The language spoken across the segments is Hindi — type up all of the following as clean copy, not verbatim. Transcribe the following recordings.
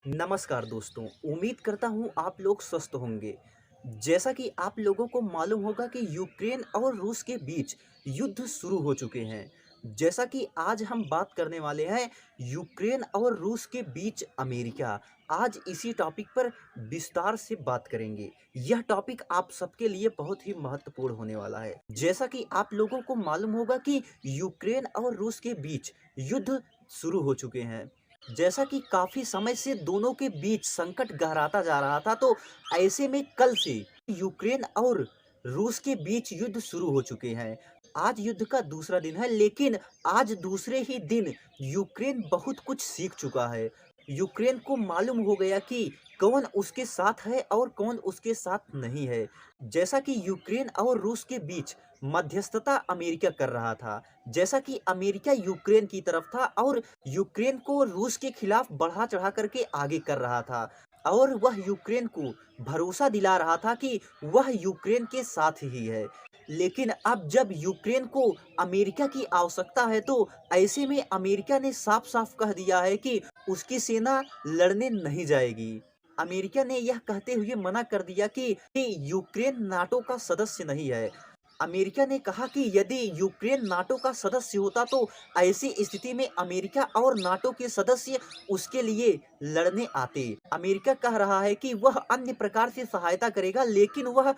नमस्कार दोस्तों, उम्मीद करता हूँ आप लोग स्वस्थ होंगे। जैसा कि आप लोगों को मालूम होगा कि यूक्रेन और रूस के बीच युद्ध शुरू हो चुके हैं। जैसा कि आज हम बात करने वाले हैं यूक्रेन और रूस के बीच अमेरिका। आज इसी टॉपिक पर विस्तार से बात करेंगे। यह टॉपिक आप सबके लिए बहुत ही महत्वपूर्ण होने वाला है। जैसा कि आप लोगों को मालूम होगा कि यूक्रेन और रूस के बीच युद्ध शुरू हो चुके हैं। जैसा कि काफ़ी समय से दोनों के बीच संकट गहराता जा रहा था, तो ऐसे में कल से यूक्रेन और रूस के बीच युद्ध शुरू हो चुके हैं। आज युद्ध का दूसरा दिन है, लेकिन आज दूसरे ही दिन यूक्रेन बहुत कुछ सीख चुका है। यूक्रेन को मालूम हो गया कि कौन उसके साथ है और कौन उसके साथ नहीं है। जैसा कि यूक्रेन और रूस के बीच मध्यस्थता अमेरिका कर रहा था, जैसा कि अमेरिका यूक्रेन की तरफ था और यूक्रेन को रूस के खिलाफ बढ़ा चढ़ा करके आगे कर रहा था, और वह यूक्रेन को भरोसा दिला रहा था कि वह यूक्रेन के साथ ही है। लेकिन अब जब यूक्रेन को अमेरिका की आवश्यकता है, तो ऐसे में अमेरिका ने साफ साफ कह दिया है कि उसकी सेना लड़ने नहीं जाएगी। अमेरिका ने यह कहते हुए मना कर दिया कि यूक्रेन नाटो का सदस्य नहीं है। अमेरिका ने कहा कि यदि यूक्रेन नाटो का सदस्य होता, तो ऐसी स्थिति में अमेरिका और नाटो के सदस्य उसके लिए लड़ने आते। अमेरिका कह रहा है कि वह अन्य प्रकार से सहायता करेगा, लेकिन वह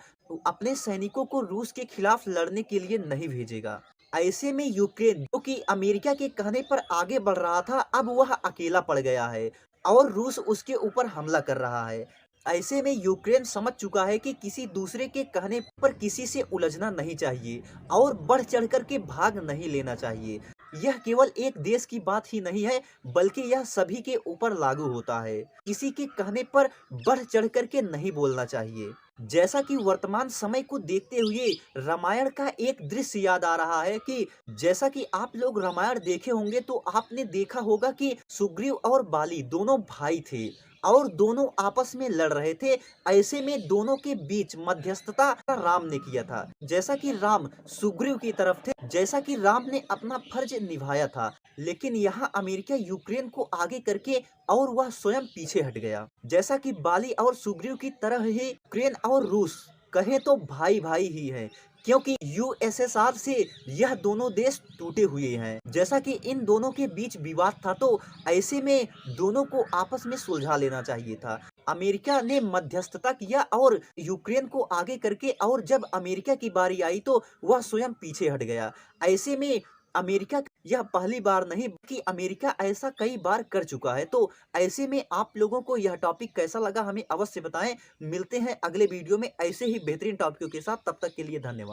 अपने सैनिकों को रूस के खिलाफ लड़ने के लिए नहीं भेजेगा। ऐसे में यूक्रेन, जो कि अमेरिका के कहने पर आगे बढ़ रहा था, अब वह अकेला पड़ गया है और रूस उसके ऊपर हमला कर रहा है। ऐसे में यूक्रेन समझ चुका है कि किसी दूसरे के कहने पर किसी से उलझना नहीं चाहिए और बढ़ चढ़ कर के भाग नहीं लेना चाहिए। यह केवल एक देश की बात ही नहीं है, बल्कि यह सभी के ऊपर लागू होता है। किसी के कहने पर बढ़ चढ़ कर के नहीं बोलना चाहिए। जैसा कि वर्तमान समय को देखते हुए रामायण का एक दृश्य याद आ रहा है कि जैसा कि आप लोग रामायण देखे होंगे, तो आपने देखा होगा कि सुग्रीव और बाली दोनों भाई थे और दोनों आपस में लड़ रहे थे। ऐसे में दोनों के बीच मध्यस्थता राम ने किया था। जैसा कि राम सुग्रीव की तरफ थे, जैसा कि राम ने अपना फर्ज निभाया था, लेकिन यहाँ अमेरिका यूक्रेन को आगे करके और वह स्वयं पीछे हट गया। जैसा कि बाली और सुग्रीव की तरह ही यूक्रेन और रूस कहें तो भाई भाई ही हैं, क्योंकि यूएसएसआर से यह दोनों देश टूटे हुए हैं। जैसा कि इन दोनों के बीच विवाद था, तो ऐसे में दोनों को आपस में सुलझा लेना चाहिए था। अमेरिका ने मध्यस्थता किया और यूक्रेन को आगे करके, और जब अमेरिका की बारी आई तो वह स्वयं पीछे हट गया। ऐसे में अमेरिका यह पहली बार नहीं, कि अमेरिका ऐसा कई बार कर चुका है। तो ऐसे में आप लोगों को यह टॉपिक कैसा लगा, हमें अवश्य बताएं। मिलते हैं अगले वीडियो में ऐसे ही बेहतरीन टॉपिकों के साथ। तब तक के लिए धन्यवाद।